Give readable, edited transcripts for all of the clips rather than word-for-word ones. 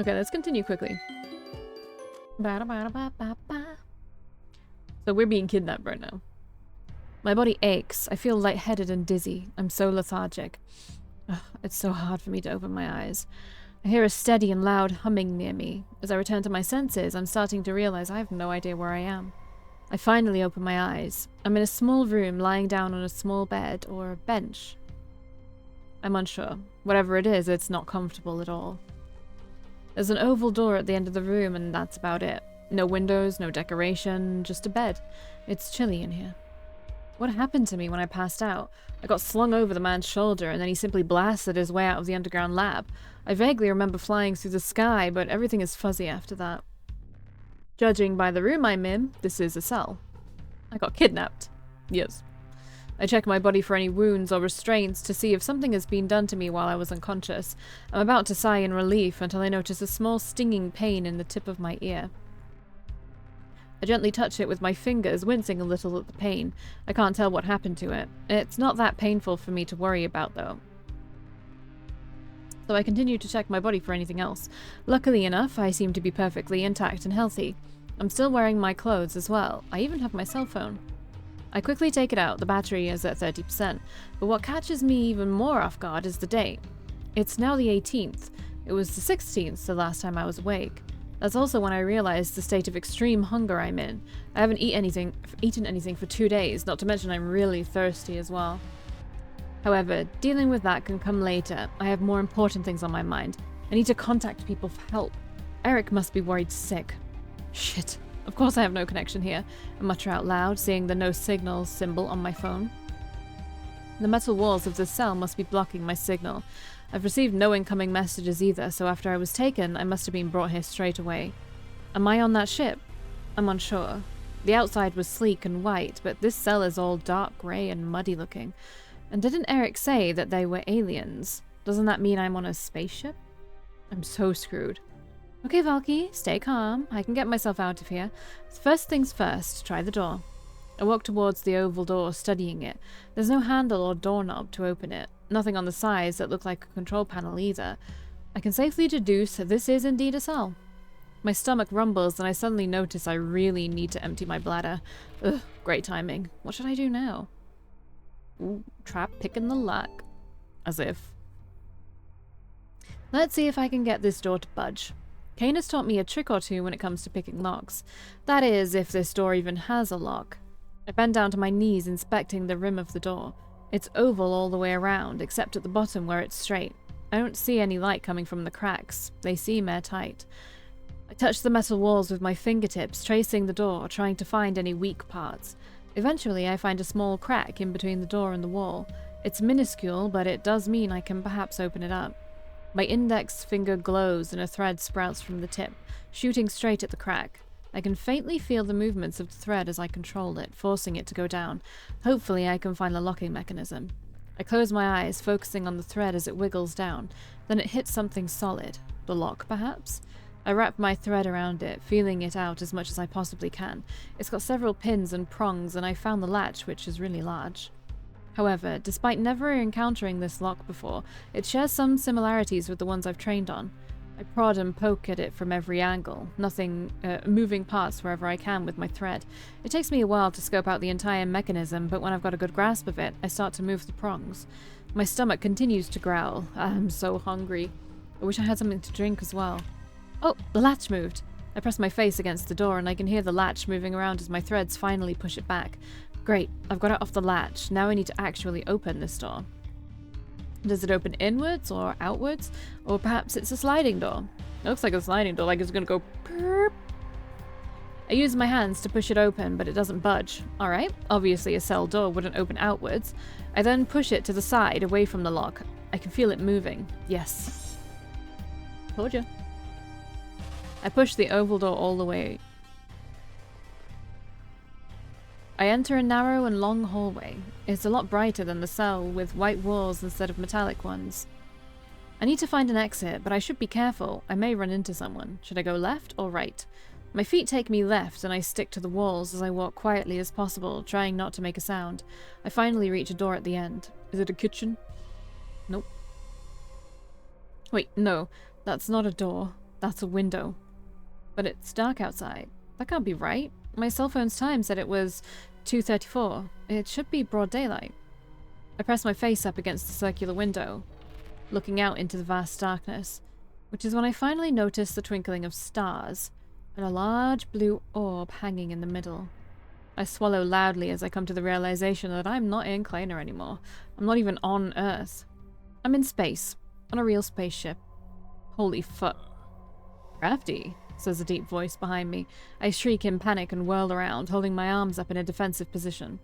Okay, let's continue quickly. So we're being kidnapped right now. My body aches. I feel lightheaded and dizzy. I'm so lethargic. Ugh, it's so hard for me to open my eyes. I hear a steady and loud humming near me. As I return to my senses, I'm starting to realize I have no idea where I am. I finally open my eyes. I'm in a small room lying down on a small bed or bench. I'm unsure. Whatever it is, it's not comfortable at all. There's an oval door at the end of the room and that's about it. No windows, no decoration, just a bed. It's chilly in here. What happened to me when I passed out? I got slung over the man's shoulder and then he simply blasted his way out of the underground lab. I vaguely remember flying through the sky, but everything is fuzzy after that. Judging by the room I'm in, this is a cell. I got kidnapped. Yes. I check my body for any wounds or restraints to see if something has been done to me while I was unconscious. I'm about to sigh in relief until I notice a small stinging pain in the tip of my ear. I gently touch it with my fingers, wincing a little at the pain. I can't tell what happened to it. It's not that painful for me to worry about, though. So I continue to check my body for anything else. Luckily enough, I seem to be perfectly intact and healthy. I'm still wearing my clothes as well. I even have my cell phone. I quickly take it out. The battery is at 30%. But what catches me even more off guard is the date. It's now the 18th. It was the 16th the last time I was awake. That's also when I realized the state of extreme hunger I'm in. I haven't eaten anything for 2 days, not to mention I'm really thirsty as well. However, dealing with that can come later. I have more important things on my mind. I need to contact people for help. Eric must be worried sick. Shit. Of course I have no connection here. I mutter out loud, seeing the no signal symbol on my phone. The metal walls of the cell must be blocking my signal. I've received no incoming messages either, so after I was taken, I must have been brought here straight away. Am I on that ship? I'm unsure. The outside was sleek and white, but this cell is all dark grey and muddy looking. And didn't Eric say that they were aliens? Doesn't that mean I'm on a spaceship? I'm so screwed. Okay, Valkii, stay calm. I can get myself out of here. First things first, try the door. I walk towards the oval door, studying it. There's no handle or doorknob to open it. Nothing on the sides that look like a control panel either. I can safely deduce that this is indeed a cell. My stomach rumbles and I suddenly notice I really need to empty my bladder. Ugh, great timing. What should I do now? Ooh, trap picking the lock. As if. Let's see if I can get this door to budge. Kane has taught me a trick or two when it comes to picking locks. That is, if this door even has a lock. I bend down to my knees, inspecting the rim of the door. It's oval all the way around, except at the bottom where it's straight. I don't see any light coming from the cracks. They seem airtight. I touch the metal walls with my fingertips, tracing the door, trying to find any weak parts. Eventually, I find a small crack in between the door and the wall. It's minuscule, but it does mean I can perhaps open it up. My index finger glows and a thread sprouts from the tip, shooting straight at the crack. I can faintly feel the movements of the thread as I control it, forcing it to go down. Hopefully I can find the locking mechanism. I close my eyes, focusing on the thread as it wiggles down. Then it hits something solid. The lock, perhaps? I wrap my thread around it, feeling it out as much as I possibly can. It's got several pins and prongs, and I found the latch, which is really large. However, despite never encountering this lock before, it shares some similarities with the ones I've trained on. I prod and poke at it from every angle, moving parts wherever I can with my thread. It takes me a while to scope out the entire mechanism, but when I've got a good grasp of it, I start to move the prongs. My stomach continues to growl. I'm so hungry. I wish I had something to drink as well. Oh, the latch moved. I press my face against the door and I can hear the latch moving around as my threads finally push it back. Great, I've got it off the latch. Now I need to actually open this door. Does it open inwards or outwards? Or perhaps it's a sliding door? It looks like a sliding door, like it's gonna go perp. I use my hands to push it open, but it doesn't budge. Alright, obviously a cell door wouldn't open outwards. I then push it to the side, away from the lock. I can feel it moving. Yes. Told you. I push the oval door all the way. I enter a narrow and long hallway. It's a lot brighter than the cell, with white walls instead of metallic ones. I need to find an exit, but I should be careful. I may run into someone. Should I go left or right? My feet take me left, and I stick to the walls as I walk quietly as possible, trying not to make a sound. I finally reach a door at the end. Is it a kitchen? Nope. Wait, no. That's not a door. That's a window. But it's dark outside. That can't be right. My cell phone's time said it was 2:34. It should be broad daylight. I press my face up against the circular window, looking out into the vast darkness, which is when I finally notice the twinkling of stars and a large blue orb hanging in the middle. I swallow loudly as I come to the realization that I'm not in Kleiner anymore. I'm not even on Earth. I'm in space, on a real spaceship. Holy fuck. Crafty, says a deep voice behind me. I shriek in panic and whirl around, holding my arms up in a defensive position.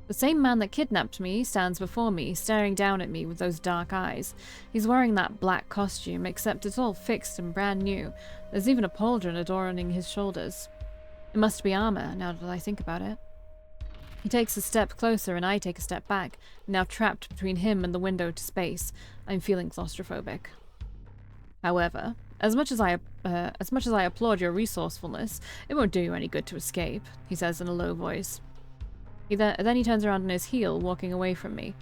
The same man that kidnapped me stands before me, staring down at me with those dark eyes. He's wearing that black costume, except it's all fixed and brand new. There's even a pauldron adorning his shoulders. It must be armor, now that I think about it. He takes a step closer and I take a step back, now trapped between him and the window to space. I'm feeling claustrophobic. However, as much as I applaud your resourcefulness, it won't do you any good to escape, he says in a low voice. Then he turns around on his heel, walking away from me.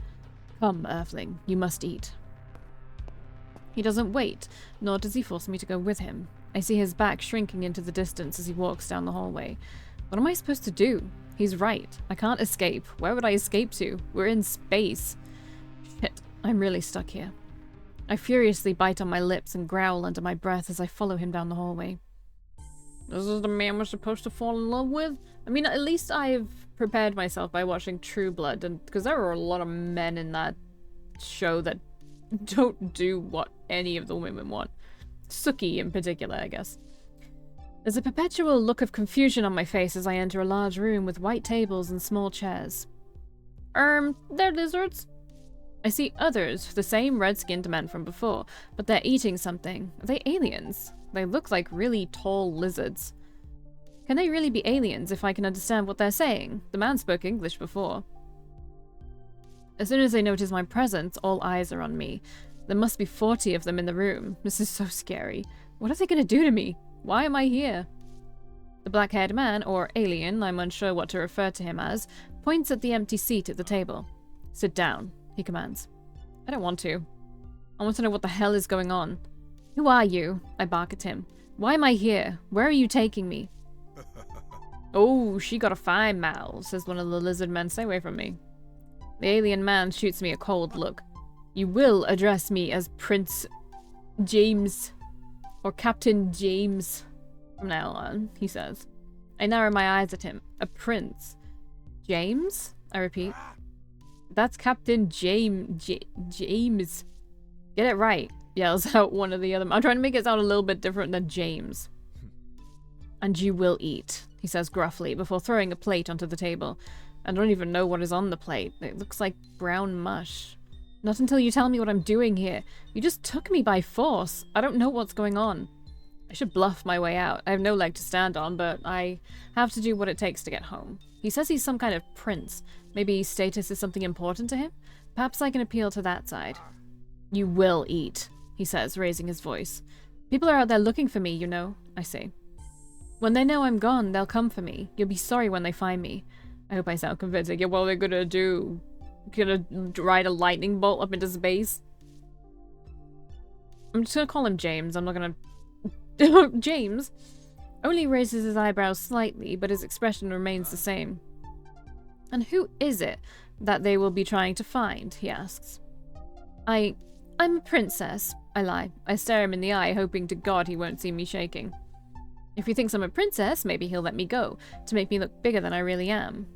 Come, Earthling, you must eat. He doesn't wait, nor does he force me to go with him. I see his back shrinking into the distance as he walks down the hallway. What am I supposed to do? He's right. I can't escape. Where would I escape to? We're in space. Shit, I'm really stuck here. I furiously bite on my lips and growl under my breath as I follow him down the hallway. This is the man we're supposed to fall in love with? I mean, at least I've prepared myself by watching True Blood, and because there are a lot of men in that show that don't do what any of the women want. Suki in particular, I guess. There's a perpetual look of confusion on my face as I enter a large room with white tables and small chairs. They're lizards. I see others, the same red-skinned men from before, but they're eating something. Are they aliens? They look like really tall lizards. Can they really be aliens if I can understand what they're saying? The man spoke English before. As soon as they notice my presence, all eyes are on me. There must be 40 of them in the room. This is so scary. What are they going to do to me? Why am I here? The black-haired man, or alien, I'm unsure what to refer to him as, points at the empty seat at the table. Sit down, he commands. I don't want to. I want to know what the hell is going on. Who are you? I bark at him. Why am I here? Where are you taking me? Oh, she got a fine mouth, says one of the lizard men. Stay away from me. The alien man shoots me a cold look. You will address me as Prince James, or Captain James from now on, he says. I narrow my eyes at him. A prince. James? I repeat. That's Captain James. Get it right, yells out one of the other. I'm trying to make it sound a little bit different than James. And you will eat, he says gruffly, before throwing a plate onto the table. I don't even know what is on the plate. It looks like brown mush. Not until you tell me what I'm doing here. You just took me by force. I don't know what's going on. I should bluff my way out. I have no leg to stand on, but I have to do what it takes to get home. He says he's some kind of prince. Maybe status is something important to him? Perhaps I can appeal to that side. You will eat, he says, raising his voice. People are out there looking for me, you know, I say. When they know I'm gone, they'll come for me. You'll be sorry when they find me. I hope I sound convincing. Yeah, what are they gonna do? Gonna ride a lightning bolt up into space? I'm just gonna call him James. I'm not gonna... James only raises his eyebrows slightly, but his expression remains the same. And who is it that they will be trying to find? He asks. I'm a princess. I lie. I stare him in the eye, hoping to God he won't see me shaking. If he thinks I'm a princess, maybe he'll let me go, to make me look bigger than I really am.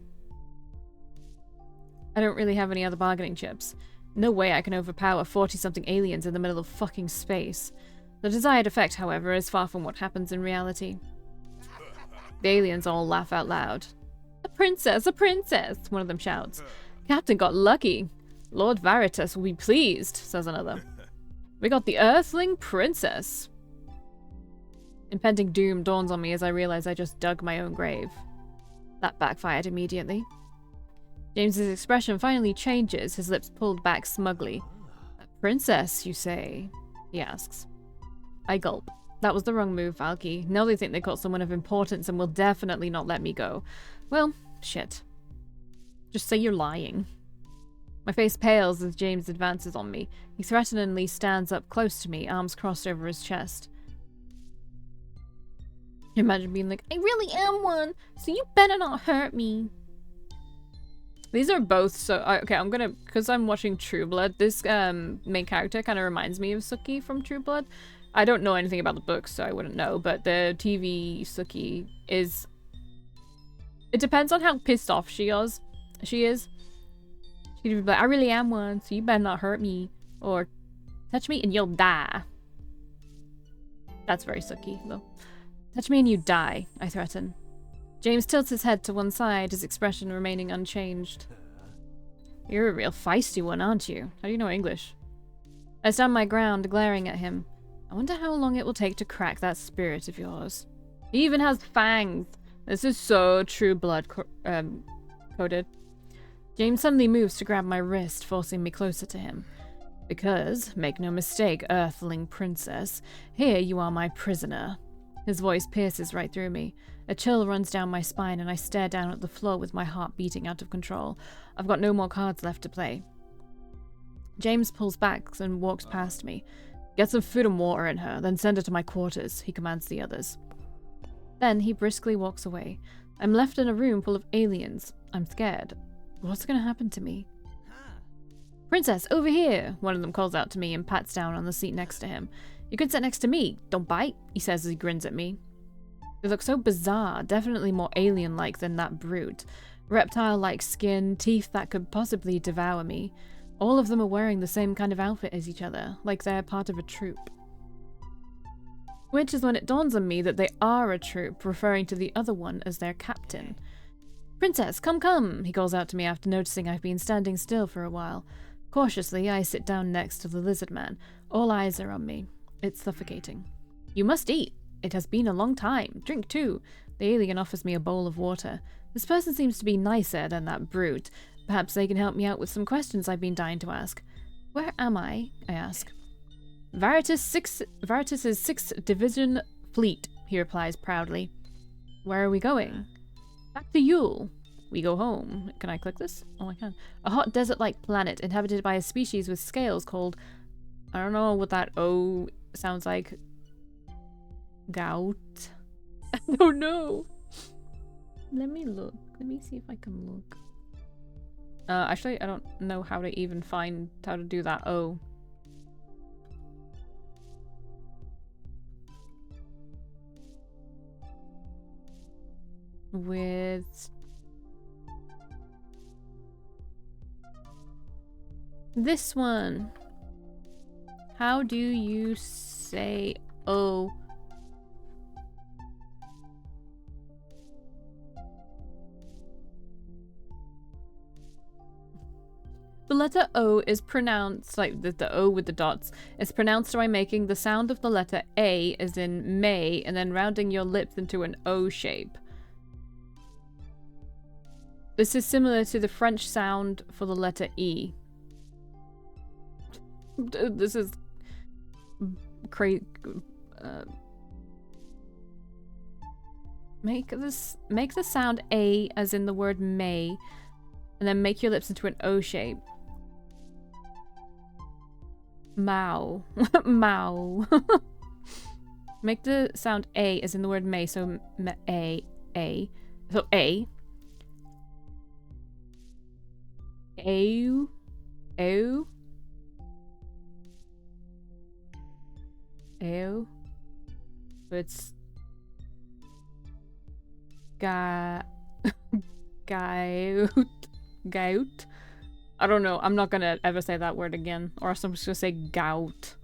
I don't really have any other bargaining chips. No way I can overpower 40-something aliens in the middle of fucking space. The desired effect, however, is far from what happens in reality. The aliens all laugh out loud. A princess! A princess! One of them shouts. Captain got lucky. Lord Veritas will be pleased, says another. We got the Earthling princess. Impending doom dawns on me as I realize I just dug my own grave. That backfired immediately. James's expression finally changes, his lips pulled back smugly. A princess, you say? He asks. I gulp. That was the wrong move, Valkii. Now they think they caught someone of importance and will definitely not let me go. Well, shit. Just say you're lying. My face pales as James advances on me. He threateningly stands up close to me, arms crossed over his chest. Imagine being like, I really am one, so you better not hurt me. These are both so... okay, I'm gonna... Because I'm watching True Blood, this main character kind of reminds me of Suki from True Blood. I don't know anything about the books, so I wouldn't know, but the TV Suki is... It depends on how pissed off she is. She'd be like, I really am one, so you better not hurt me. Or touch me and you'll die. That's very Suki, though. Touch me and you die, I threaten. James tilts his head to one side, his expression remaining unchanged. You're a real feisty one, aren't you? How do you know English? I stand my ground, glaring at him. I wonder how long it will take to crack that spirit of yours. He even has fangs. This is so True Blood coded. James suddenly moves to grab my wrist, forcing me closer to him. Because, make no mistake, Earthling Princess, here you are my prisoner. His voice pierces right through me. A chill runs down my spine and I stare down at the floor with my heart beating out of control. I've got no more cards left to play. James pulls back and walks past me. Get some food and water in her, then send her to my quarters, he commands the others. Then he briskly walks away. I'm left in a room full of aliens. I'm scared. What's gonna happen to me? Princess, over here! One of them calls out to me and pats down on the seat next to him. You can sit next to me. Don't bite, he says as he grins at me. They look so bizarre, definitely more alien-like than that brute. Reptile-like skin, teeth that could possibly devour me. All of them are wearing the same kind of outfit as each other, like they're part of a troop. Which is when it dawns on me that they are a troop, referring to the other one as their captain. Princess, come, come, he calls out to me after noticing I've been standing still for a while. Cautiously, I sit down next to the lizard man. All eyes are on me. It's suffocating. You must eat. It has been a long time. Drink too. The alien offers me a bowl of water. This person seems to be nicer than that brute. Perhaps they can help me out with some questions I've been dying to ask. Where am I ask. Veritas' 6th Division Fleet, he replies proudly. Where are we going? Back to Yule. We go home. Can I click this? Oh, I can. A hot desert-like planet inhabited by a species with scales called... I don't know what that O sounds like. Gout. I don't know. Let me look. Let me see if I can look. Actually, I don't know how to even find how to do that O. With this one. How do you say O? The letter O is pronounced, like the O with the dots, is pronounced by making the sound of the letter A as in May and then rounding your lips into an O shape. This is similar to the French sound for the letter E. This is crazy. Make the sound A as in the word May, and then make your lips into an O shape. Mao. Mao. Make the sound A as in the word May, so A. So A. Ew. Ew. Ew. So it's gout. Gout. I don't know. I'm not gonna ever say that word again, or else I'm just gonna say gout.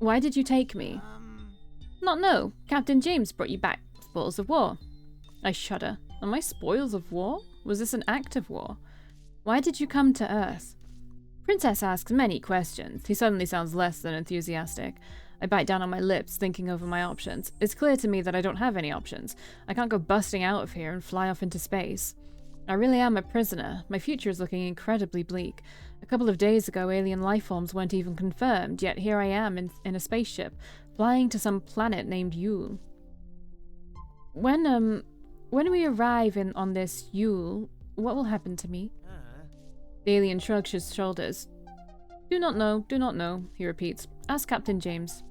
Why did you take me? Not know. Captain James brought you back. Spoils of war. I shudder. Am I spoils of war? Was this an act of war? Why did you come to Earth? Princess asks many questions. He suddenly sounds less than enthusiastic. I bite down on my lips, thinking over my options. It's clear to me that I don't have any options. I can't go busting out of here and fly off into space. I really am a prisoner. My future is looking incredibly bleak. A couple of days ago, alien life forms weren't even confirmed, yet here I am in a spaceship, flying to some planet named Yule. When we arrive on this Yule, what will happen to me? The alien shrugs his shoulders. Do not know, he repeats. Ask Captain James.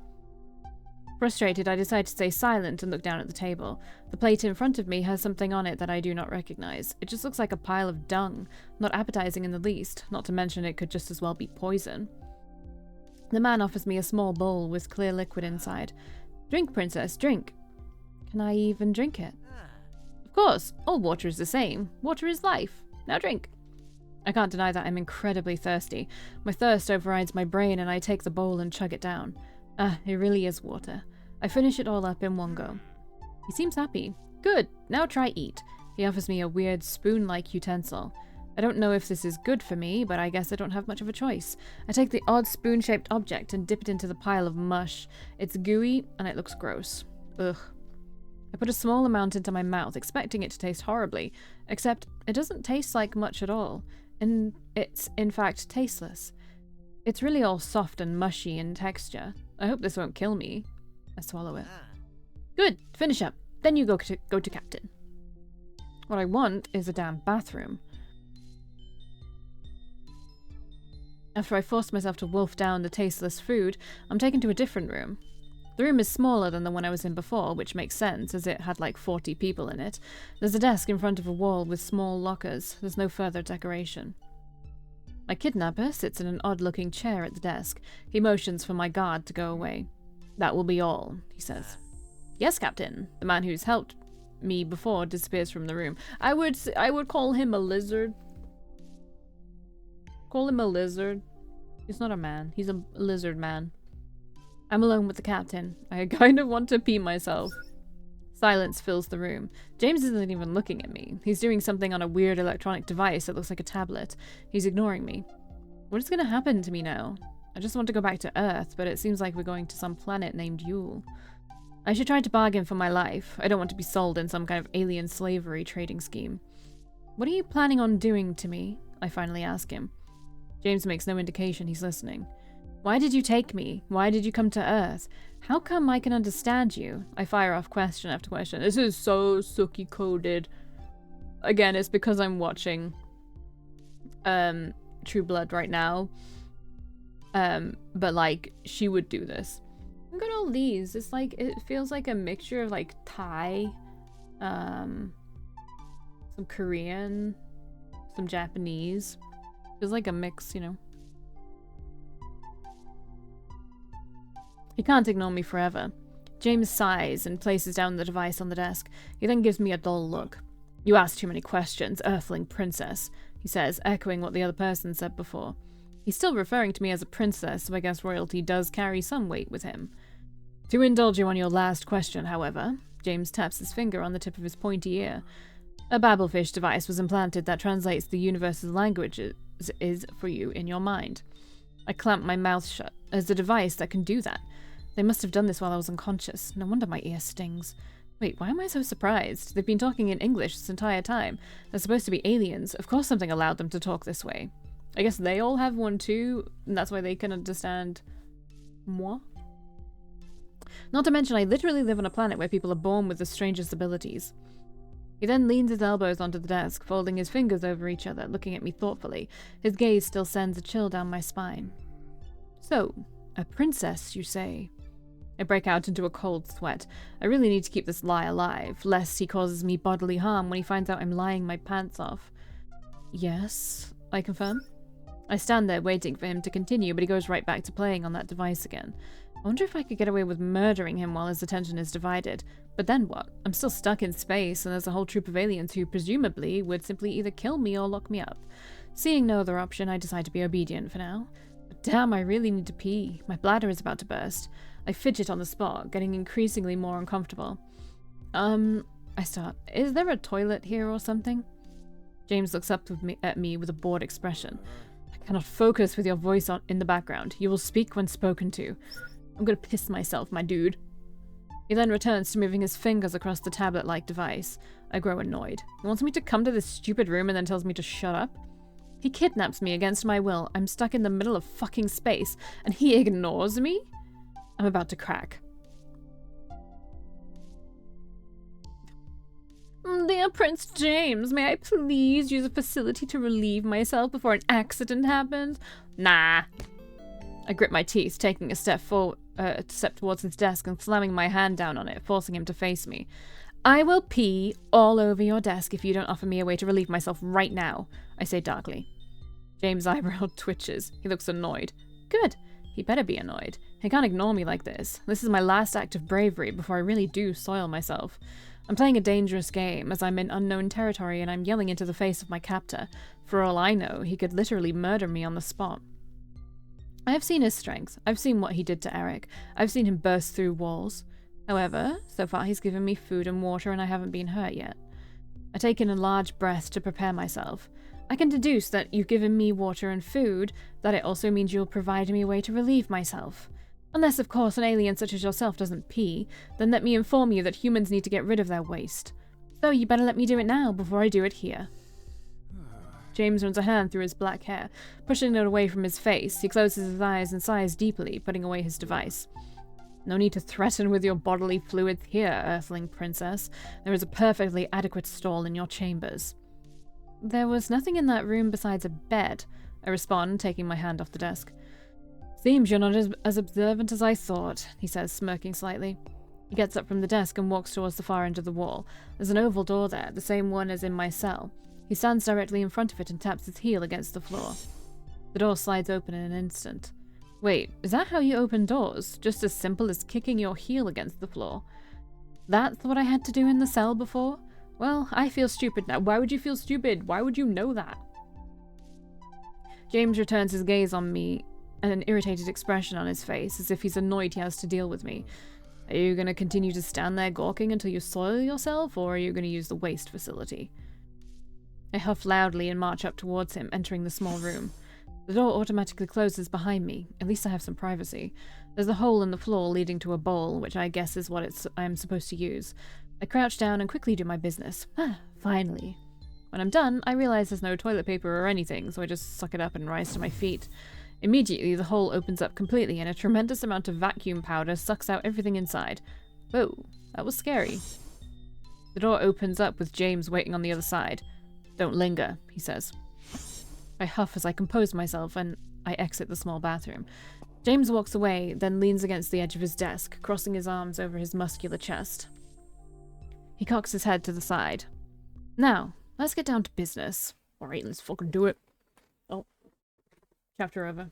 Frustrated, I decide to stay silent and look down at the table. The plate in front of me has something on it that I do not recognize. It just looks like a pile of dung, not appetizing in the least, not to mention it could just as well be poison. The man offers me a small bowl with clear liquid inside. Drink, princess, drink. Can I even drink it? Of course, all water is the same. Water is life. Now drink. I can't deny that I'm incredibly thirsty. My thirst overrides my brain and I take the bowl and chug it down. It really is water. I finish it all up in one go. He seems happy. Good, now try eat. He offers me a weird spoon-like utensil. I don't know if this is good for me, but I guess I don't have much of a choice. I take the odd spoon-shaped object and dip it into the pile of mush. It's gooey and it looks gross. Ugh. I put a small amount into my mouth, expecting it to taste horribly, except it doesn't taste like much at all, and it's, in fact, tasteless. It's really all soft and mushy in texture. I hope this won't kill me. I swallow it. Good, finish up. Then you go to Captain. What I want is a damn bathroom. After I force myself to wolf down the tasteless food, I'm taken to a different room. The room is smaller than the one I was in before, which makes sense, as it had like 40 people in it. There's a desk in front of a wall with small lockers. There's no further decoration. My kidnapper sits in an odd-looking chair at the desk. He motions for my guard to go away. That will be all, he says. Yes, Captain. The man who's helped me before disappears from the room. I would call him a lizard. Call him a lizard. He's not a man. He's a lizard man. I'm alone with the captain. I kind of want to pee myself. Silence fills the room. James isn't even looking at me. He's doing something on a weird electronic device that looks like a tablet. He's ignoring me. What is going to happen to me now? I just want to go back to Earth, but it seems like we're going to some planet named Yule. I should try to bargain for my life. I don't want to be sold in some kind of alien slavery trading scheme. What are you planning on doing to me? I finally ask him. James makes no indication he's listening. Why did you take me? Why did you come to Earth? How come I can understand you? I fire off question after question. This is so Suki coded. Again, it's because I'm watching True Blood right now. But like, she would do this. Look at all these. It's like, it feels like a mixture of like Thai, some Korean, some Japanese. Feels like a mix, you know. He can't ignore me forever. James sighs and places down the device on the desk. He then gives me a dull look. You ask too many questions, Earthling princess, he says, echoing what the other person said before. He's still referring to me as a princess, so I guess royalty does carry some weight with him. To indulge you on your last question, however, James taps his finger on the tip of his pointy ear. A babblefish device was implanted that translates the universe's languages is for you in your mind. I clamp my mouth shut. There's a device that can do that. They must have done this while I was unconscious. No wonder my ear stings. Wait, why am I so surprised? They've been talking in English this entire time. They're supposed to be aliens. Of course something allowed them to talk this way. I guess they all have one too, and that's why they can understand moi. Not to mention, I literally live on a planet where people are born with the strangest abilities. He then leans his elbows onto the desk, folding his fingers over each other, looking at me thoughtfully. His gaze still sends a chill down my spine. So, a princess, you say? I break out into a cold sweat. I really need to keep this lie alive, lest he causes me bodily harm when he finds out I'm lying my pants off. Yes, I confirm. I stand there waiting for him to continue, but he goes right back to playing on that device again. I wonder if I could get away with murdering him while his attention is divided. But then what? I'm still stuck in space, and there's a whole troop of aliens who presumably would simply either kill me or lock me up. Seeing no other option, I decide to be obedient for now. But damn, I really need to pee. My bladder is about to burst. I fidget on the spot, getting increasingly more uncomfortable. I start. Is there a toilet here or something? James looks up at me with a bored expression. I cannot focus with your voice in the background. You will speak when spoken to. I'm gonna piss myself, my dude. He then returns to moving his fingers across the tablet-like device. I grow annoyed. He wants me to come to this stupid room and then tells me to shut up? He kidnaps me against my will. I'm stuck in the middle of fucking space, and he ignores me? I'm about to crack. Dear Prince James, may I please use a facility to relieve myself before an accident happens? Nah. I grip my teeth, taking a step towards his desk and slamming my hand down on it, forcing him to face me. I will pee all over your desk if you don't offer me a way to relieve myself right now, I say darkly. James' eyebrow twitches. He looks annoyed. Good. He better be annoyed. He can't ignore me like this. This is my last act of bravery before I really do soil myself. I'm playing a dangerous game as I'm in unknown territory and I'm yelling into the face of my captor. For all I know, he could literally murder me on the spot. I have seen his strength. I've seen what he did to Eric. I've seen him burst through walls. However, so far he's given me food and water and I haven't been hurt yet. I take in a large breath to prepare myself. I can deduce that you've given me water and food, that it also means you'll provide me a way to relieve myself. Unless, of course, an alien such as yourself doesn't pee, then let me inform you that humans need to get rid of their waste. So you better let me do it now before I do it here. James runs a hand through his black hair, pushing it away from his face. He closes his eyes and sighs deeply, putting away his device. No need to threaten with your bodily fluids here, Earthling Princess. There is a perfectly adequate stall in your chambers. There was nothing in that room besides a bed, I respond, taking my hand off the desk. Seems you're not as observant as I thought, he says, smirking slightly. He gets up from the desk and walks towards the far end of the wall. There's an oval door there, the same one as in my cell. He stands directly in front of it and taps his heel against the floor. The door slides open in an instant. Wait, is that how you open doors? Just as simple as kicking your heel against the floor? That's what I had to do in the cell before? Well, I feel stupid now. Why would you feel stupid? Why would you know that? James returns his gaze on me and an irritated expression on his face, as if he's annoyed he has to deal with me. Are you going to continue to stand there gawking until you soil yourself, or are you going to use the waste facility? I huff loudly and march up towards him, entering the small room. The door automatically closes behind me. At least I have some privacy. There's a hole in the floor leading to a bowl, which I guess is what I'm supposed to use. I crouch down and quickly do my business. Finally. When I'm done, I realize there's no toilet paper or anything, so I just suck it up and rise to my feet. Immediately, the hole opens up completely and a tremendous amount of vacuum powder sucks out everything inside. Whoa, that was scary. The door opens up with James waiting on the other side. Don't linger, he says. I huff as I compose myself and I exit the small bathroom. James walks away, then leans against the edge of his desk, crossing his arms over his muscular chest. He cocks his head to the side. Now, let's get down to business. Alright, let's fucking do it. Oh. Chapter over.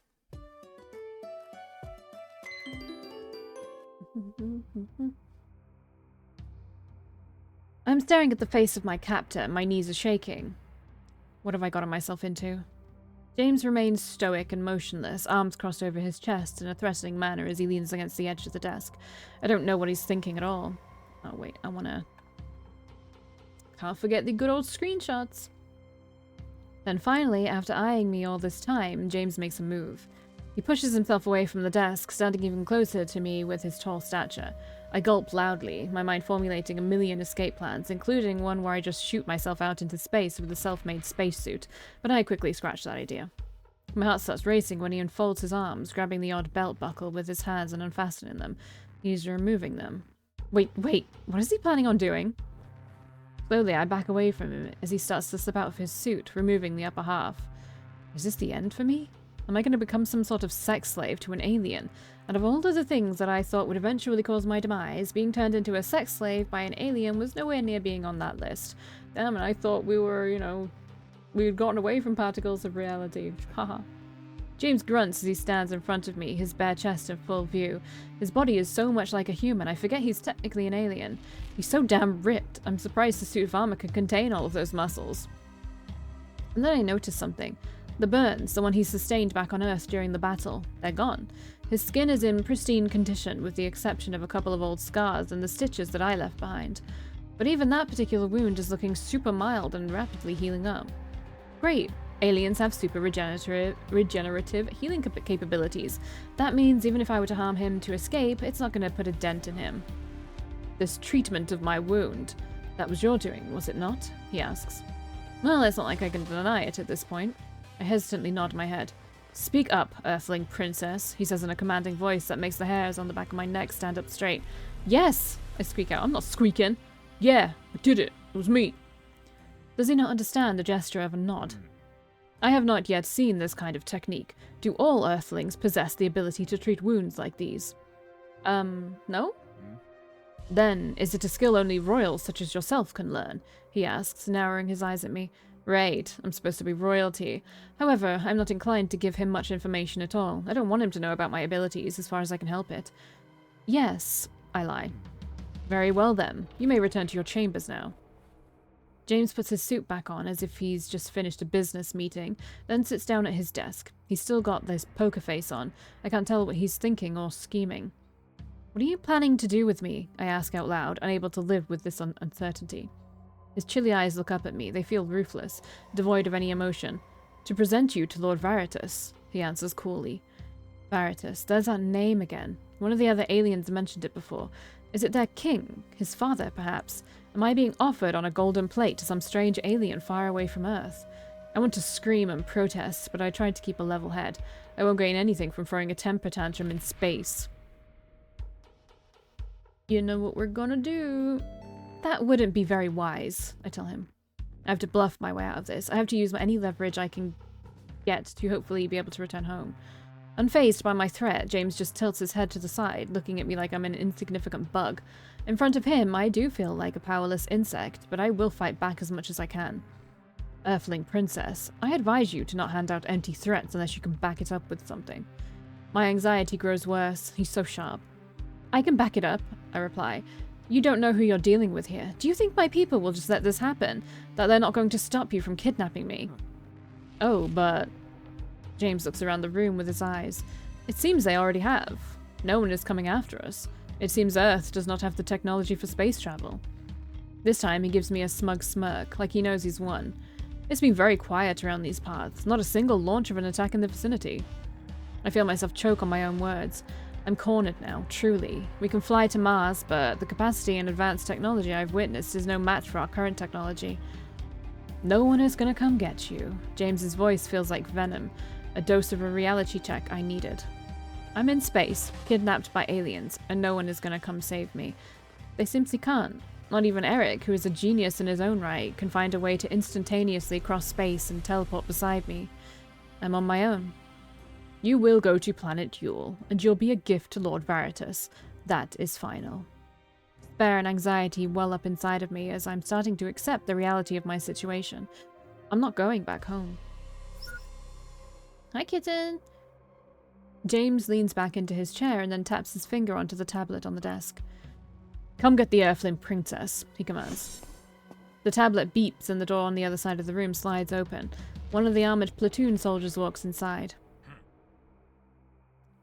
I'm staring at the face of my captor. My knees are shaking. What have I gotten myself into? James remains stoic and motionless, arms crossed over his chest in a threatening manner as he leans against the edge of the desk. I don't know what he's thinking at all. Oh wait, can't forget the good old screenshots. Then finally, after eyeing me all this time, James makes a move. He pushes himself away from the desk, standing even closer to me with his tall stature. I gulp loudly, my mind formulating a million escape plans, including one where I just shoot myself out into space with a self-made spacesuit, but I quickly scratch that idea. My heart starts racing when he unfolds his arms, grabbing the odd belt buckle with his hands and unfastening them. He's removing them. Wait, what is he planning on doing? Slowly, I back away from him as he starts to slip out of his suit, removing the upper half. Is this the end for me? Am I going to become some sort of sex slave to an alien? And of all of the things that I thought would eventually cause my demise, being turned into a sex slave by an alien was nowhere near being on that list. Damn it, I thought we were, we had gotten away from particles of reality. Haha. James grunts as he stands in front of me, his bare chest in full view. His body is so much like a human, I forget he's technically an alien. He's so damn ripped, I'm surprised the suit of armor could contain all of those muscles. And then I notice something. The burns, the one he sustained back on Earth during the battle, they're gone. His skin is in pristine condition, with the exception of a couple of old scars and the stitches that I left behind. But even that particular wound is looking super mild and rapidly healing up. Great. Aliens have super regenerative healing capabilities. That means even if I were to harm him to escape, it's not going to put a dent in him. This treatment of my wound, that was your doing, was it not? He asks. Well, it's not like I can deny it at this point. I hesitantly nod my head. Speak up, Earthling Princess, he says in a commanding voice that makes the hairs on the back of my neck stand up straight. Yes, I squeak out. I'm not squeaking. Yeah, I did it. It was me. Does he not understand the gesture of a nod? I have not yet seen this kind of technique. Do all Earthlings possess the ability to treat wounds like these? No? Then, is it a skill only royals such as yourself can learn? He asks, narrowing his eyes at me. Right, I'm supposed to be royalty. However, I'm not inclined to give him much information at all. I don't want him to know about my abilities as far as I can help it. Yes, I lie. Very well then. You may return to your chambers now. James puts his suit back on as if he's just finished a business meeting, then sits down at his desk. He's still got this poker face on. I can't tell what he's thinking or scheming. What are you planning to do with me? I ask out loud, unable to live with this uncertainty. His chilly eyes look up at me. They feel ruthless, devoid of any emotion. To present you to Lord Veritas, he answers coolly. Veritas, there's that name again. One of the other aliens mentioned it before. Is it their king? His father, perhaps? Am I being offered on a golden plate to some strange alien far away from Earth? I want to scream and protest, but I try to keep a level head. I won't gain anything from throwing a temper tantrum in space. You know what we're gonna do. That wouldn't be very wise, I tell him. I have to bluff my way out of this. I have to use any leverage I can get to hopefully be able to return home. Unfazed by my threat, James just tilts his head to the side, looking at me like I'm an insignificant bug. In front of him, I do feel like a powerless insect, but I will fight back as much as I can. Earthling Princess, I advise you to not hand out empty threats unless you can back it up with something. My anxiety grows worse. He's so sharp. I can back it up, I reply. You don't know who you're dealing with here. Do you think my people will just let this happen? That they're not going to stop you from kidnapping me? Oh, but... James looks around the room with his eyes. It seems they already have. No one is coming after us. It seems Earth does not have the technology for space travel. This time he gives me a smug smirk, like he knows he's won. It's been very quiet around these parts. Not a single launch of an attack in the vicinity. I feel myself choke on my own words. I'm cornered now, truly. We can fly to Mars, but the capacity and advanced technology I've witnessed is no match for our current technology. No one is gonna come get you. James's voice feels like venom, a dose of a reality check I needed. I'm in space, kidnapped by aliens, and no one is gonna come save me. They simply can't. Not even Eric, who is a genius in his own right, can find a way to instantaneously cross space and teleport beside me. I'm on my own. You will go to planet Yule, and you'll be a gift to Lord Veritas. That is final. Despair and anxiety well up inside of me as I'm starting to accept the reality of my situation. I'm not going back home. Hi, kitten! James leans back into his chair and then taps his finger onto the tablet on the desk. Come get the Earthling Princess, he commands. The tablet beeps and the door on the other side of the room slides open. One of the armored platoon soldiers walks inside.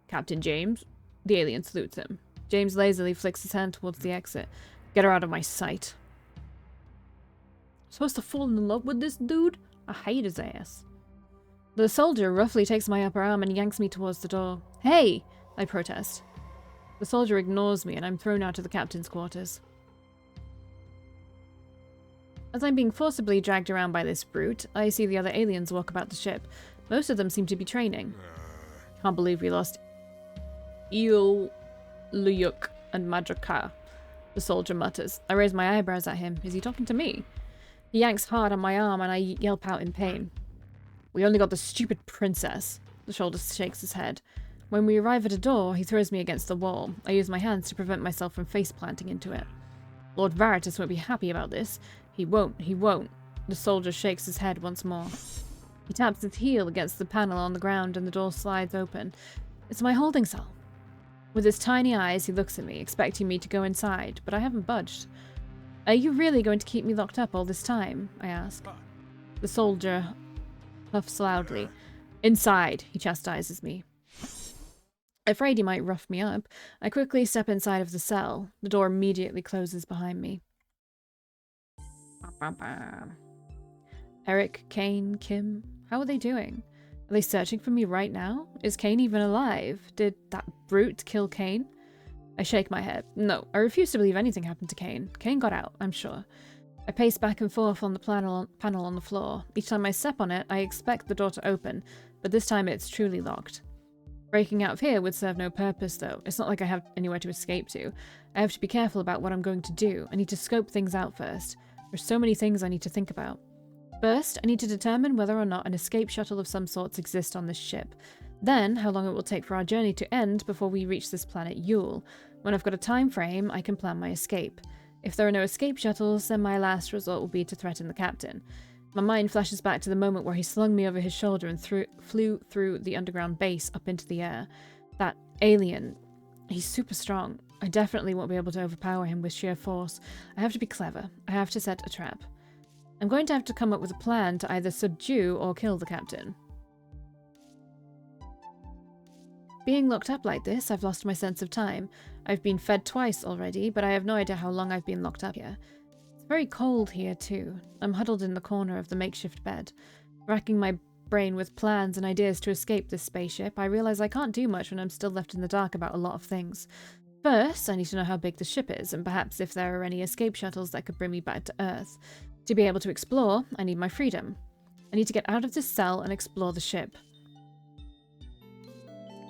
Captain James? The alien salutes him. James lazily flicks his hand towards the exit. Get her out of my sight. Supposed to fall in love with this dude? I hate his ass. The soldier roughly takes my upper arm and yanks me towards the door. Hey! I protest. The soldier ignores me and I'm thrown out of the captain's quarters. As I'm being forcibly dragged around by this brute, I see the other aliens walk about the ship. Most of them seem to be training. Can't believe we lost Eel, Luyuk, and Madraka, the soldier mutters. I raise my eyebrows at him. Is he talking to me? He yanks hard on my arm and I yelp out in pain. We only got the stupid princess. The soldier shakes his head. When we arrive at a door, he throws me against the wall. I use my hands to prevent myself from face-planting into it. Lord Veritas won't be happy about this. He won't. The soldier shakes his head once more. He taps his heel against the panel on the ground and the door slides open. It's my holding cell. With his tiny eyes, he looks at me, expecting me to go inside, but I haven't budged. Are you really going to keep me locked up all this time? I ask. The soldier puffs loudly. Inside, he chastises me. Afraid he might rough me up, I quickly step inside of the cell. The door immediately closes behind me. Eric, Kane, Kim, how are they doing? Are they searching for me right now? Is Kane even alive? Did that brute kill Kane? I shake my head. No, I refuse to believe anything happened to Kane. Kane got out, I'm sure. I pace back and forth on the panel on the floor. Each time I step on it, I expect the door to open, but this time it's truly locked. Breaking out of here would serve no purpose, though. It's not like I have anywhere to escape to. I have to be careful about what I'm going to do. I need to scope things out first. There's so many things I need to think about. First, I need to determine whether or not an escape shuttle of some sorts exists on this ship. Then, how long it will take for our journey to end before we reach this planet Yule. When I've got a time frame, I can plan my escape. If there are no escape shuttles, then my last resort will be to threaten the captain. My mind flashes back to the moment where he slung me over his shoulder and flew through the underground base up into the air. That alien, he's super strong. I definitely won't be able to overpower him with sheer force. I have to be clever. I have to set a trap. I'm going to have to come up with a plan to either subdue or kill the captain. Being locked up like this, I've lost my sense of time. I've been fed twice already, but I have no idea how long I've been locked up here. It's very cold here too. I'm huddled in the corner of the makeshift bed. Racking my brain with plans and ideas to escape this spaceship, I realize I can't do much when I'm still left in the dark about a lot of things. First, I need to know how big the ship is, and perhaps if there are any escape shuttles that could bring me back to Earth. To be able to explore, I need my freedom. I need to get out of this cell and explore the ship.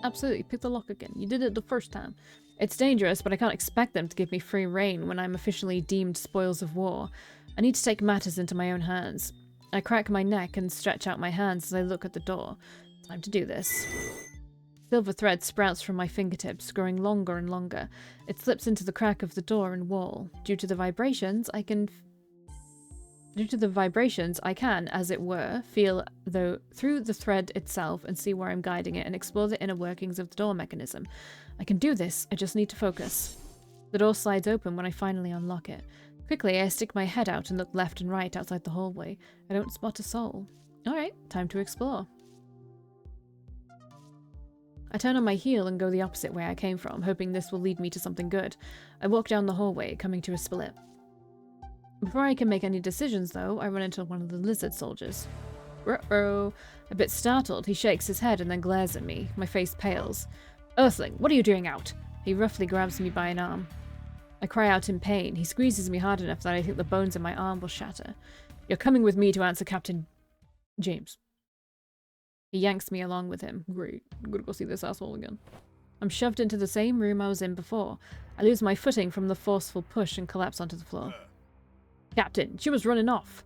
Absolutely, pick the lock again. You did it the first time. It's dangerous, but I can't expect them to give me free rein when I'm officially deemed spoils of war. I need to take matters into my own hands. I crack my neck and stretch out my hands as I look at the door. Time to do this. Silver thread sprouts from my fingertips, growing longer and longer. It slips into the crack of the door and wall. Due to the vibrations, I can, as it were, feel through the thread itself and see where I'm guiding it and explore the inner workings of the door mechanism. I can do this, I just need to focus. The door slides open when I finally unlock it. Quickly, I stick my head out and look left and right outside the hallway. I don't spot a soul. Alright, time to explore. I turn on my heel and go the opposite way I came from, hoping this will lead me to something good. I walk down the hallway, coming to a split. Before I can make any decisions, though, I run into one of the lizard soldiers. Ruh-roh. A bit startled, he shakes his head and then glares at me. My face pales. Earthling, what are you doing out? He roughly grabs me by an arm. I cry out in pain. He squeezes me hard enough that I think the bones in my arm will shatter. You're coming with me to answer Captain James. He yanks me along with him. Great. I'm gonna go see this asshole again. I'm shoved into the same room I was in before. I lose my footing from the forceful push and collapse onto the floor. Captain, she was running off.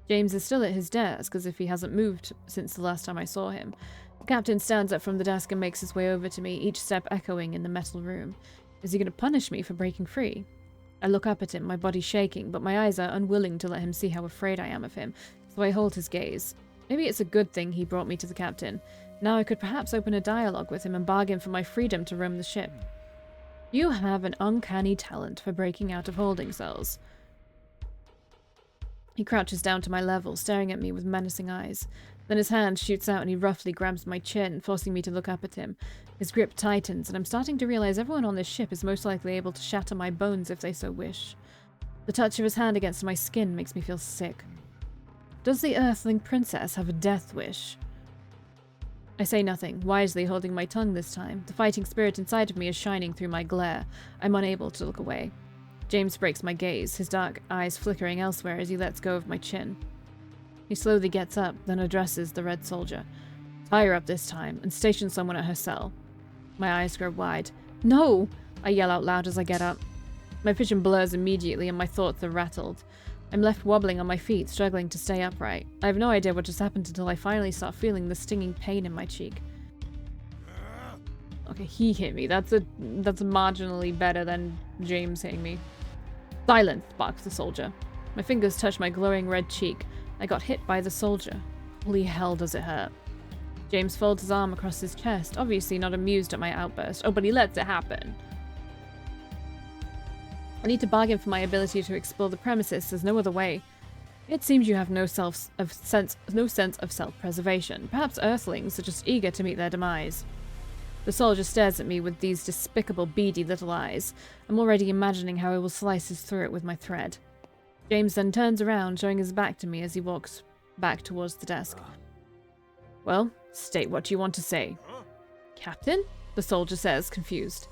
James is still at his desk, as if he hasn't moved since the last time I saw him. The captain stands up from the desk and makes his way over to me, each step echoing in the metal room. Is he going to punish me for breaking free? I look up at him, my body shaking, but my eyes are unwilling to let him see how afraid I am of him, so I hold his gaze. Maybe it's a good thing he brought me to the captain. Now I could perhaps open a dialogue with him and bargain for my freedom to roam the ship. You have an uncanny talent for breaking out of holding cells. He crouches down to my level, staring at me with menacing eyes. Then his hand shoots out and he roughly grabs my chin, forcing me to look up at him. His grip tightens, and I'm starting to realize everyone on this ship is most likely able to shatter my bones if they so wish. The touch of his hand against my skin makes me feel sick. Does the Earthling princess have a death wish? I say nothing, wisely holding my tongue this time. The fighting spirit inside of me is shining through my glare. I'm unable to look away. James breaks my gaze, his dark eyes flickering elsewhere as he lets go of my chin. He slowly gets up, then addresses the red soldier. Tie her up this time, and station someone at her cell. My eyes grow wide. No! I yell out loud as I get up. My vision blurs immediately and my thoughts are rattled. I'm left wobbling on my feet, struggling to stay upright. I have no idea what just happened until I finally start feeling the stinging pain in my cheek. Okay, he hit me. That's marginally better than James hitting me. Silence, barks the soldier. My fingers touch my glowing red cheek. I got hit by the soldier. Holy hell does it hurt. James folds his arm across his chest, obviously not amused at my outburst. Oh, but he lets it happen. I need to bargain for my ability to explore the premises. There's no other way. It seems you have no sense of self-preservation. Perhaps Earthlings are just eager to meet their demise. The soldier stares at me with these despicable, beady little eyes. I'm already imagining how I will slice his throat with my thread. James then turns around, showing his back to me as he walks back towards the desk. Well, state what you want to say. Captain? The soldier says, confused.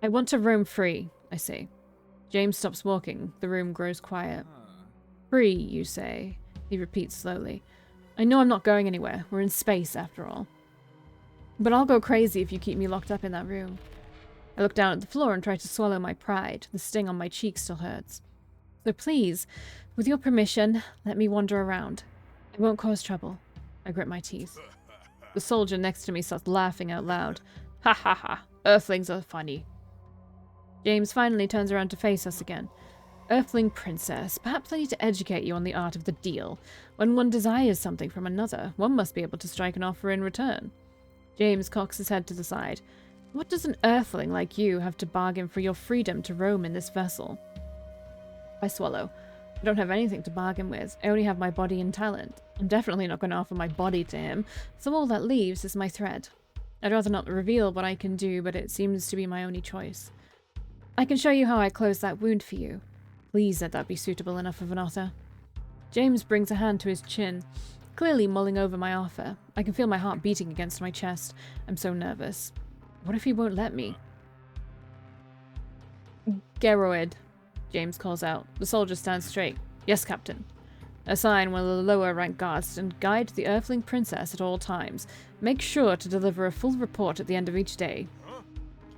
I want to roam free, I say. James stops walking. The room grows quiet. Free, you say? He repeats slowly. I know I'm not going anywhere. We're in space, after all. But I'll go crazy if you keep me locked up in that room. I look down at the floor and try to swallow my pride. The sting on my cheek still hurts. So please, with your permission, let me wander around. I won't cause trouble. I grit my teeth. The soldier next to me starts laughing out loud. Ha ha ha. Earthlings are funny. James finally turns around to face us again. Earthling princess, perhaps I need to educate you on the art of the deal. When one desires something from another, one must be able to strike an offer in return. James cocks his head to the side. What does an earthling like you have to bargain for your freedom to roam in this vessel? I swallow. I don't have anything to bargain with. I only have my body and talent. I'm definitely not going to offer my body to him, so all that leaves is my thread. I'd rather not reveal what I can do, but it seems to be my only choice. I can show you how I close that wound for you. Please let that be suitable enough of an offer. James brings a hand to his chin, clearly mulling over my offer. I can feel my heart beating against my chest. I'm so nervous. What if he won't let me? Geroid, James calls out. The soldier stands straight. Yes, Captain. Assign one of the lower rank guards and guide the Earthling princess at all times. Make sure to deliver a full report at the end of each day.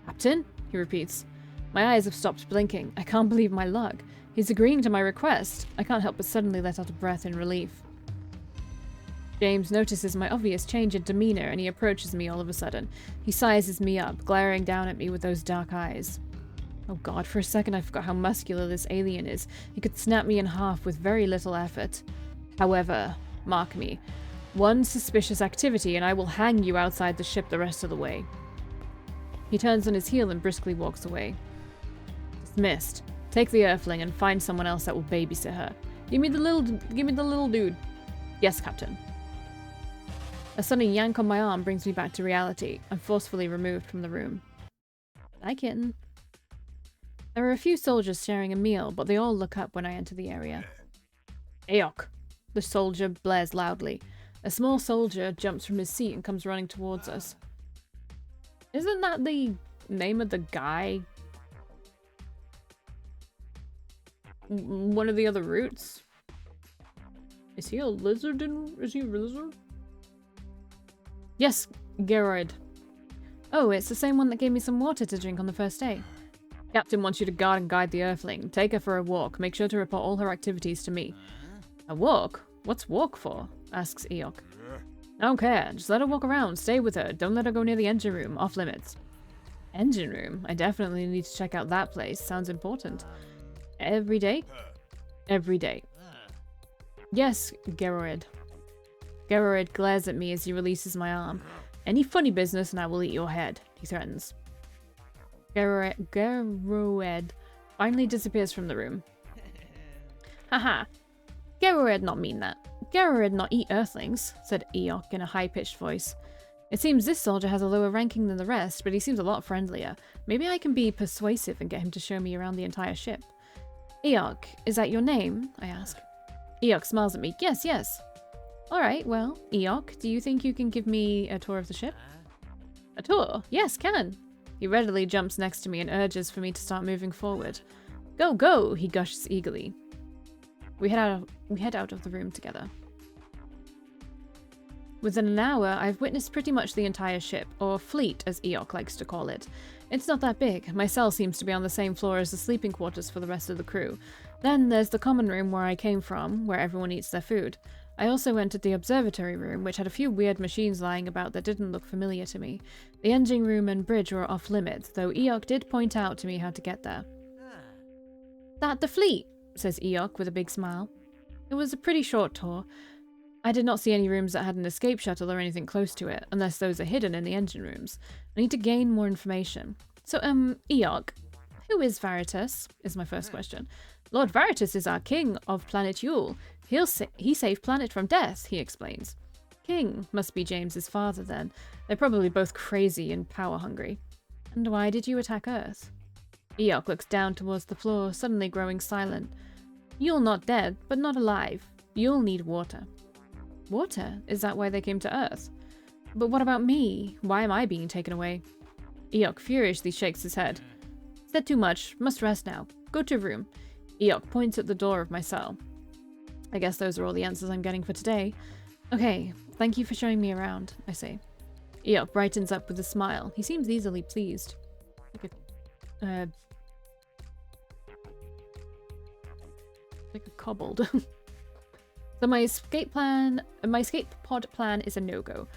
Captain? He repeats. My eyes have stopped blinking. I can't believe my luck. He's agreeing to my request. I can't help but suddenly let out a breath in relief. James notices my obvious change in demeanor and he approaches me all of a sudden. He sizes me up, glaring down at me with those dark eyes. Oh god, for a second I forgot how muscular this alien is. He could snap me in half with very little effort. However, mark me, one suspicious activity and I will hang you outside the ship the rest of the way. He turns on his heel and briskly walks away. Dismissed. Take the Earthling and find someone else that will babysit her. Give me the little dude. Yes, Captain. A sudden yank on my arm brings me back to reality. I'm forcefully removed from the room. Bye, kitten. There are a few soldiers sharing a meal, but they all look up when I enter the area. Eok! The soldier blares loudly. A small soldier jumps from his seat and comes running towards us. Isn't that the name of the guy? One of the other routes? Is he a lizard? Is he a lizard? Yes, Geroid. Oh, it's the same one that gave me some water to drink on the first day. Captain wants you to guard and guide the Earthling. Take her for a walk. Make sure to report all her activities to me. A walk? What's walk for? Asks Eok. I don't care. Just let her walk around. Stay with her. Don't let her go near the engine room. Off limits. Engine room? I definitely need to check out that place. Sounds important. Every day? Every day. Yes, Geroid. Geroid glares at me as he releases my arm. Any funny business and I will eat your head, he threatens. Geroid finally disappears from the room. Haha. Geroid not mean that. Geroid not eat Earthlings, said Eok in a high-pitched voice. It seems this soldier has a lower ranking than the rest, but he seems a lot friendlier. Maybe I can be persuasive and get him to show me around the entire ship. Eok, is that your name? I ask. Eok smiles at me. Yes, yes. Alright, well, Eok, do you think you can give me a tour of the ship? A tour? Yes, can. He readily jumps next to me and urges for me to start moving forward. Go, go, he gushes eagerly. We head out of the room together. Within an hour, I've witnessed pretty much the entire ship, or fleet as Eok likes to call it. It's not that big. My cell seems to be on the same floor as the sleeping quarters for the rest of the crew. Then there's the common room where I came from, where everyone eats their food. I also entered the observatory room, which had a few weird machines lying about that didn't look familiar to me. The engine room and bridge were off limits, though Eok did point out to me how to get there. That the fleet, says Eok with a big smile. It was a pretty short tour. I did not see any rooms that had an escape shuttle or anything close to it, unless those are hidden in the engine rooms. I need to gain more information. So, Eok, who is Veritas? Is my first question. Lord Veritas is our king of planet Yule. He saved planet from death, he explains. King must be James's father then. They're probably both crazy and power-hungry. And why did you attack Earth? Eok looks down towards the floor, suddenly growing silent. Yule not dead, but not alive. You'll need water. Water? Is that why they came to Earth? But what about me? Why am I being taken away? Eok furiously shakes his head. Said too much. Must rest now. Go to room. Eok points at the door of my cell. I guess those are all the answers I'm getting for today. Okay, thank you for showing me around, I say. Eok brightens up with a smile. He seems easily pleased. Like a kobold. So my escape pod plan is a no-go.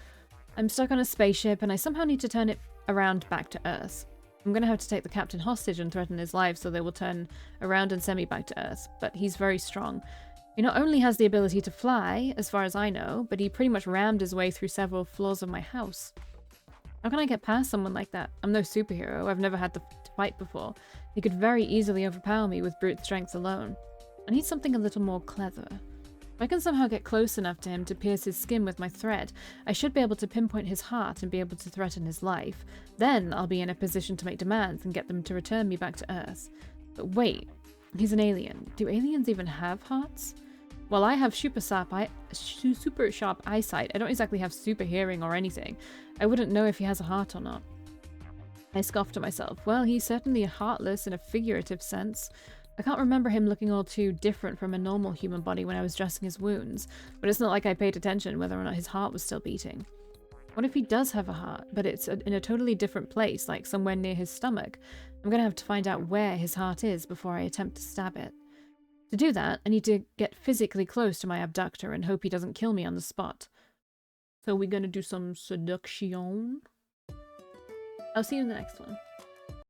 I'm stuck on a spaceship and I somehow need to turn it around back to Earth. I'm gonna have to take the captain hostage and threaten his life so they will turn around and send me back to Earth, but he's very strong. He not only has the ability to fly, as far as I know, but he pretty much rammed his way through several floors of my house. How can I get past someone like that? I'm no superhero, I've never had to fight before. He could very easily overpower me with brute strength alone. I need something a little more clever. If I can somehow get close enough to him to pierce his skin with my thread, I should be able to pinpoint his heart and be able to threaten his life. Then I'll be in a position to make demands and get them to return me back to Earth. But wait, he's an alien. Do aliens even have hearts? Well, I have super sharp eyesight. I don't exactly have super hearing or anything. I wouldn't know if he has a heart or not. I scoffed to myself. Well, he's certainly heartless in a figurative sense. I can't remember him looking all too different from a normal human body when I was dressing his wounds, but it's not like I paid attention whether or not his heart was still beating. What if he does have a heart, but it's in a totally different place, like somewhere near his stomach? I'm gonna have to find out where his heart is before I attempt to stab it. To do that, I need to get physically close to my abductor and hope he doesn't kill me on the spot. So we're gonna do some seduction. I'll see you in the next one.